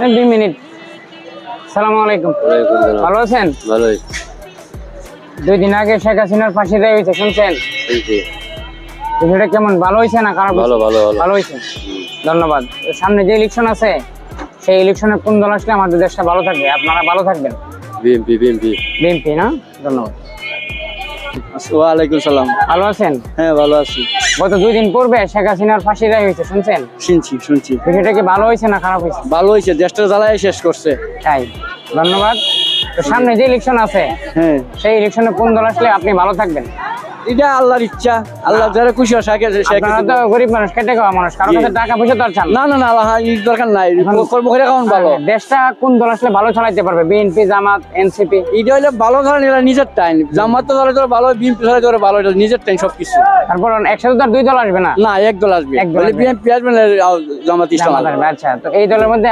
2 minute. আসসালামু আলাইকুম। ভালো আছেন? ভালোই। 2 দিন আগে শেখ হাসিনার ফাঁসি দেওয়া হয়েছে, শুনছেন? বিষয়টা কেমন, ভালো হয়েছে না খারাপ? ভালো হয়েছে, ধন্যবাদ। সামনে যে ইলেকশন আছে সেই ইলেকশনে কোন দল আসলে আমাদের দেশটা ভালো থাকবে, আপনারা ভালো থাকবেন? বিএনপি না? ধন্যবাদ। ওয়ালাইকুম সালাম। ভালো আছেন? হ্যাঁ ভালো আছি। গত 2 দিন পূর্বে শেখ হাসিনার ফাঁসি দেওয়া হয়েছে, শুনছেন? শুনছি। বিষয়টা কি ভালো হয়েছে না খারাপ হয়েছে? ভালো হয়েছে, দেশটা জ্বালায় শেষ করছে। তাই, ধন্যবাদ। তো সামনে যে ইলেকশন আছে হ্যাঁ, সেই ইলেকশনে কোন দল আসলে আপনি ভালো থাকবেন? এটা আল্লাহর ইচ্ছা, আল্লাহ যারা খুশি হয় আপনারা তো গরিব মানুষ, খেটে খাওয়া মানুষ, কারো কাছে টাকা পয়সা তো আর চান না। না আল্লাহ দরকার নাই, কর্ম করে কেমন ভালো। দেশটা কোন দল আসলে ভালো চালাইতে পারবে? বিএনপি, জামাত, এনসিপি? এটা হলে ভালো ধরেন, এরা নিজের টাইম। জামাত তো ধরে ভালো, বিএনপি ধরে ভালো, এটা নিজের টাইম সবকিছু। তারপর একসাথে তো আর 2 দল আসবে না, না এক দল আসবে, এক দল আসবে। বিএনপি আসবে না, জামাত ইসলাম জামাত আসবে। আসবে। আচ্ছা, তো এই দলের মধ্যে